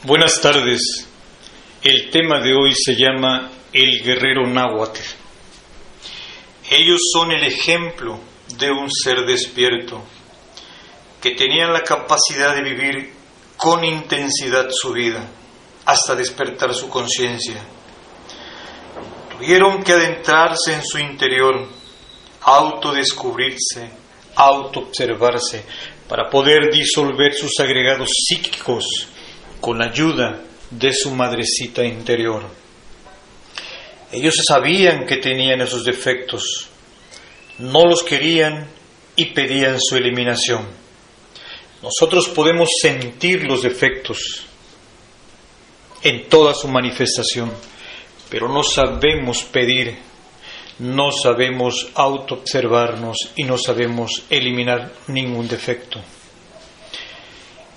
Buenas tardes. El tema de hoy se llama El guerrero náhuatl. Ellos son el ejemplo de un ser despierto que tenían la capacidad de vivir con intensidad su vida hasta despertar su conciencia. Tuvieron que adentrarse en su interior, autodescubrirse, autoobservarse para poder disolver sus agregados psíquicos con la ayuda de su madrecita interior. Ellos sabían que tenían esos defectos, no los querían y pedían su eliminación. Nosotros podemos sentir los defectos en toda su manifestación, pero no sabemos pedir, no sabemos autoobservarnos y no sabemos eliminar ningún defecto.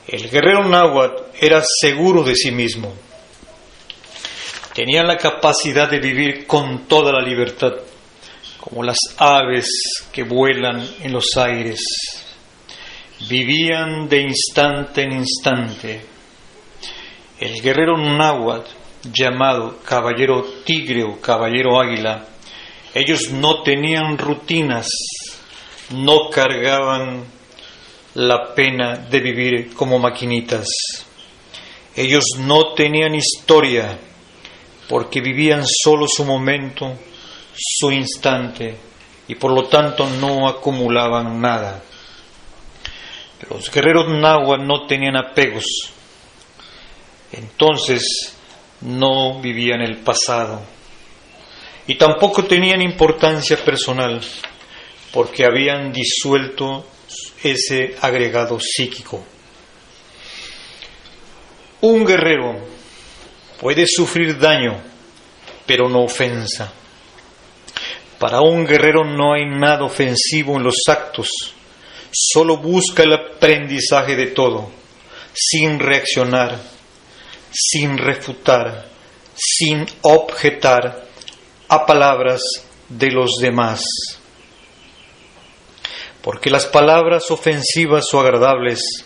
El guerrero náhuatl era seguro de sí mismo. Tenía la capacidad de vivir con toda la libertad, como las aves que vuelan en los aires. Vivían de instante en instante. El guerrero náhuatl, llamado caballero tigre o caballero águila, ellos no tenían rutinas, no cargaban la pena de vivir como maquinitas. Ellos no tenían historia, porque vivían solo su momento, su instante, y por lo tanto no acumulaban nada. Los guerreros náhuatl no tenían apegos, entonces no vivían el pasado, y tampoco tenían importancia personal, porque habían disuelto ese agregado psíquico. Un guerrero puede sufrir daño, pero no ofensa. Para un guerrero no hay nada ofensivo en los actos, solo busca el aprendizaje de todo, sin reaccionar, sin refutar, sin objetar a palabras de los demás. Porque las palabras ofensivas o agradables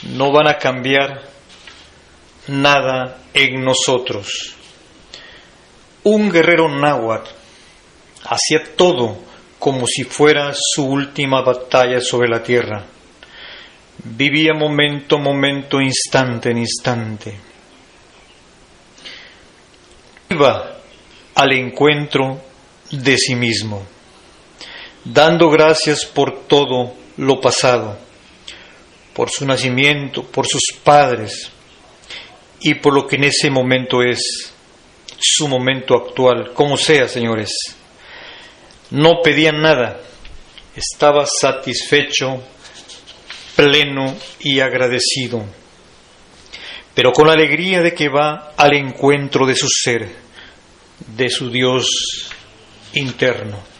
no van a cambiar nada en nosotros. Un guerrero náhuatl hacía todo como si fuera su última batalla sobre la tierra. Vivía momento a momento, instante en instante. Iba al encuentro de sí mismo, dando gracias por todo lo pasado, por su nacimiento, por sus padres y por lo que en ese momento es su momento actual, como sea, señores. No pedían nada, estaba satisfecho, pleno y agradecido, pero con la alegría de que va al encuentro de su ser, de su Dios interno.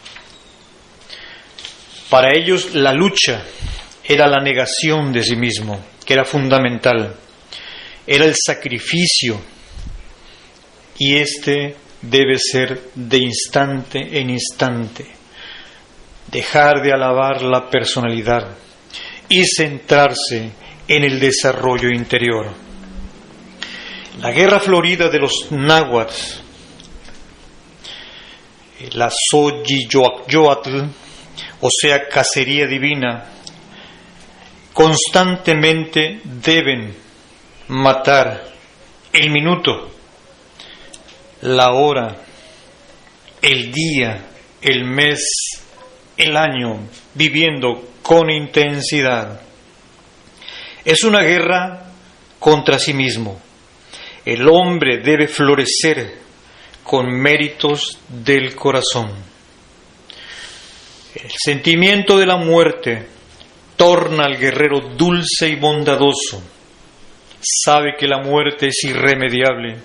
Para ellos la lucha era la negación de sí mismo, que era fundamental, era el sacrificio, y este debe ser de instante en instante, dejar de alabar la personalidad y centrarse en el desarrollo interior. La guerra florida de los náhuatl, la Xochitl, o sea, cacería divina, constantemente deben matar el minuto, la hora, el día, el mes, el año, viviendo con intensidad. Es una guerra contra sí mismo. El hombre debe florecer con méritos del corazón. El sentimiento de la muerte torna al guerrero dulce y bondadoso. Sabe que la muerte es irremediable.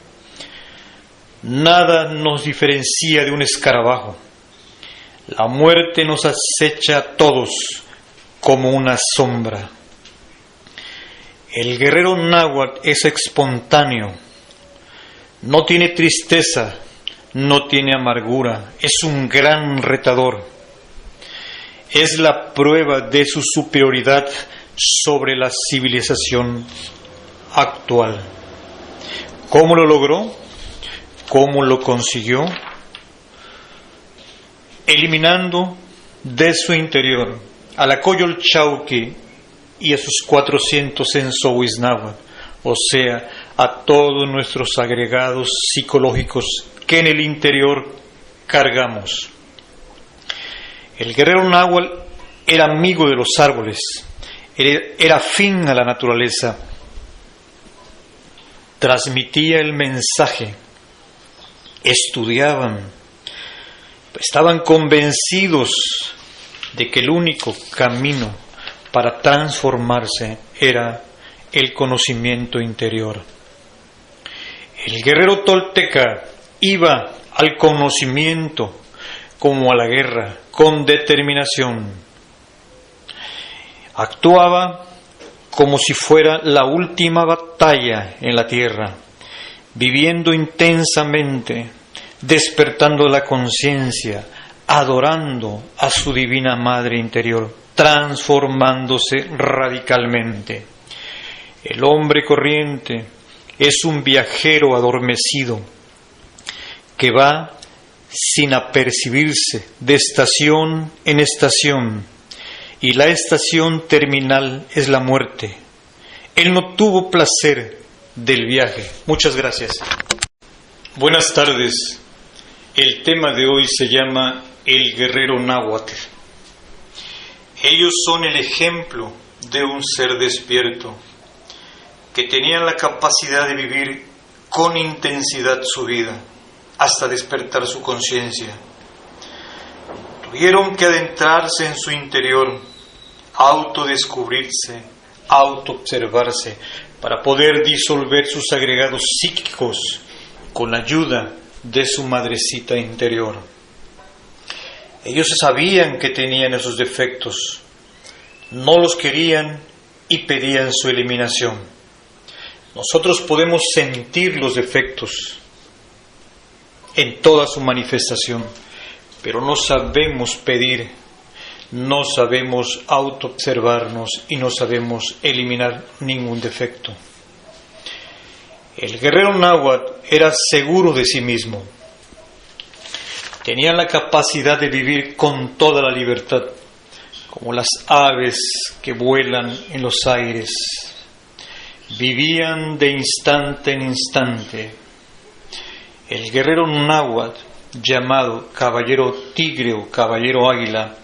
Nada nos diferencia de un escarabajo. La muerte nos acecha a todos como una sombra. El guerrero náhuatl es espontáneo. No tiene tristeza, no tiene amargura. Es un gran retador. Es la prueba de su superioridad sobre la civilización actual. ¿Cómo lo logró? ¿Cómo lo consiguió? Eliminando de su interior a la Coyolxauhqui y a sus 400 Ensohuiznahuatl, o sea, a todos nuestros agregados psicológicos que en el interior cargamos. El guerrero náhuatl era amigo de los árboles, era afín a la naturaleza, transmitía el mensaje, estudiaban, estaban convencidos de que el único camino para transformarse era el conocimiento interior. El guerrero tolteca iba al conocimiento como a la guerra, con determinación. Actuaba como si fuera la última batalla en la tierra, viviendo intensamente, despertando la conciencia, adorando a su divina madre interior, transformándose radicalmente. El hombre corriente es un viajero adormecido que va sin apercibirse de estación en estación, y la estación terminal es la muerte. Él no tuvo placer del viaje. Muchas gracias. Buenas tardes. El tema de hoy se llama El guerrero náhuatl. Ellos son el ejemplo de un ser despierto, que tenían la capacidad de vivir con intensidad su vida, hasta despertar su conciencia. Tuvieron que adentrarse en su interior, autodescubrirse, autoobservarse, para poder disolver sus agregados psíquicos con la ayuda de su madrecita interior. Ellos sabían que tenían esos defectos, no los querían y pedían su eliminación. Nosotros podemos sentir los defectos en toda su manifestación, pero no sabemos pedir, no sabemos autoobservarnos y no sabemos eliminar ningún defecto. El guerrero náhuatl era seguro de sí mismo, tenía la capacidad de vivir con toda la libertad, como las aves que vuelan en los aires. Vivían de instante en instante. El guerrero náhuatl, llamado caballero tigre o caballero águila,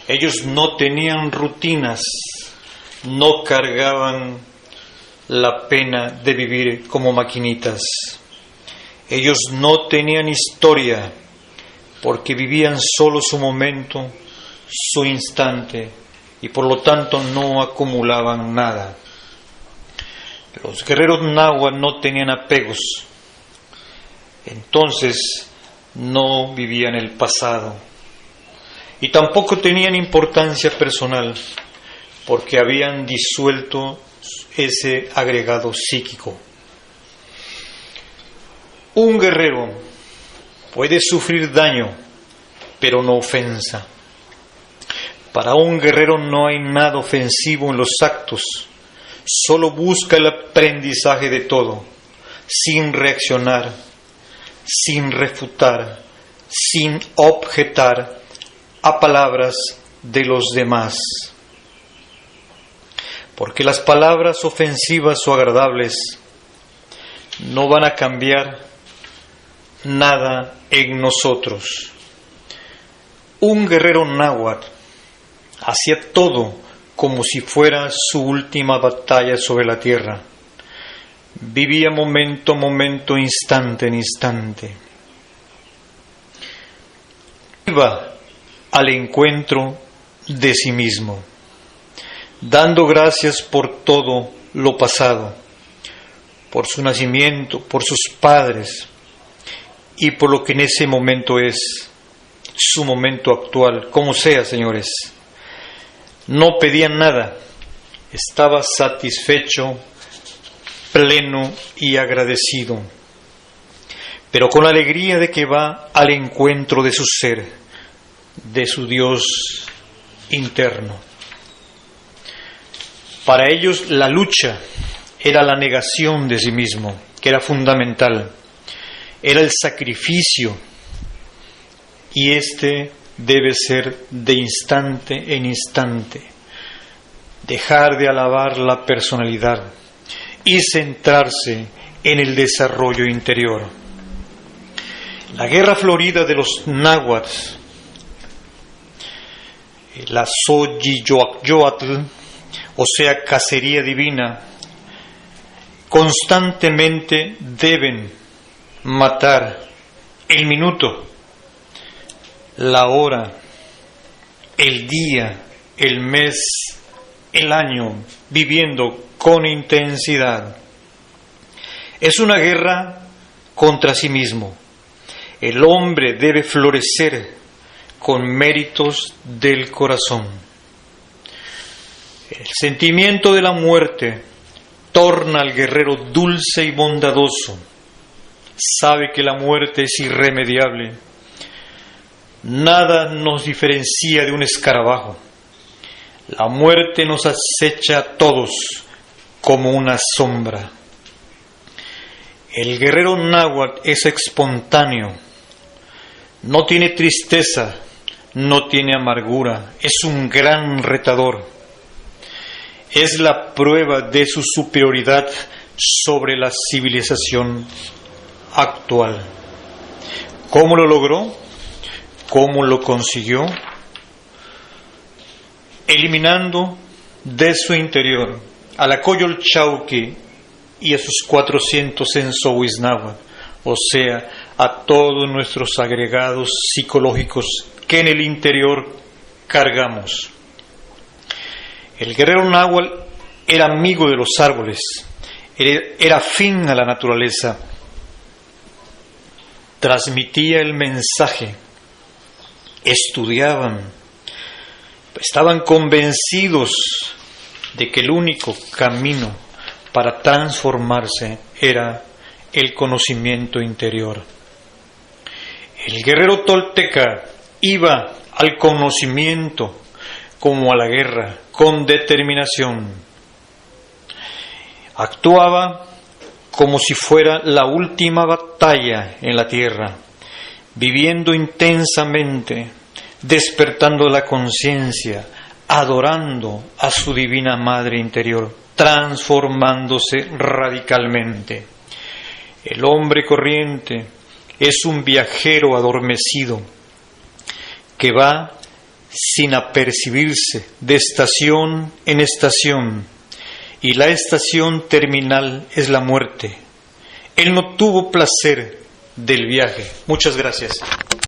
ellos no tenían rutinas, no cargaban la pena de vivir como maquinitas. Ellos no tenían historia, porque vivían solo su momento, su instante, y por lo tanto no acumulaban nada. Los guerreros náhuatl no tenían apegos, entonces no vivían el pasado, y tampoco tenían importancia personal, porque habían disuelto ese agregado psíquico. Un guerrero puede sufrir daño, pero no ofensa. Para un guerrero no hay nada ofensivo en los actos, solo busca el aprendizaje de todo, sin reaccionar, sin refutar, sin objetar a palabras de los demás. Porque las palabras ofensivas o agradables no van a cambiar nada en nosotros. Un guerrero náhuatl hacía todo como si fuera su última batalla sobre la tierra. Vivía momento a momento, instante en instante. Iba al encuentro de sí mismo, dando gracias por todo lo pasado, por su nacimiento, por sus padres y por lo que en ese momento es su momento actual, como sea, señores. No pedían nada, estaba satisfecho, pleno y agradecido, pero con la alegría de que va al encuentro de su ser, de su Dios interno. Para ellos la lucha era la negación de sí mismo, que era fundamental. Era el sacrificio, y este debe ser de instante en instante. Dejar de alabar la personalidad y centrarse en el desarrollo interior. La guerra florida de los náhuatl, la Xochitl, o sea, cacería divina, constantemente deben matar el minuto, la hora, el día, el mes, el año, viviendo con intensidad. Es una guerra contra sí mismo. El hombre debe florecer con méritos del corazón. El sentimiento de la muerte torna al guerrero dulce y bondadoso. Sabe que la muerte es irremediable. Nada nos diferencia de un escarabajo. La muerte nos acecha a todos como una sombra. El guerrero náhuatl es espontáneo. No tiene tristeza, no tiene amargura. Es un gran retador. Es la prueba de su superioridad sobre la civilización actual. ¿Cómo lo logró? ¿Cómo lo consiguió? Eliminando de su interior a la Coyolxauhqui y a sus 400 Ensohuiznahuatl, o sea, a todos nuestros agregados psicológicos que en el interior cargamos. El guerrero náhuatl era amigo de los árboles, era afín a la naturaleza, transmitía el mensaje, estudiaban, estaban convencidos de que el único camino para transformarse era el conocimiento interior. El guerrero tolteca iba al conocimiento como a la guerra, con determinación. Actuaba como si fuera la última batalla en la tierra, viviendo intensamente, despertando la conciencia, adorando a su divina madre interior, transformándose radicalmente. El hombre corriente es un viajero adormecido que va sin apercibirse de estación en estación, y la estación terminal es la muerte. Él no tuvo placer del viaje. Muchas gracias.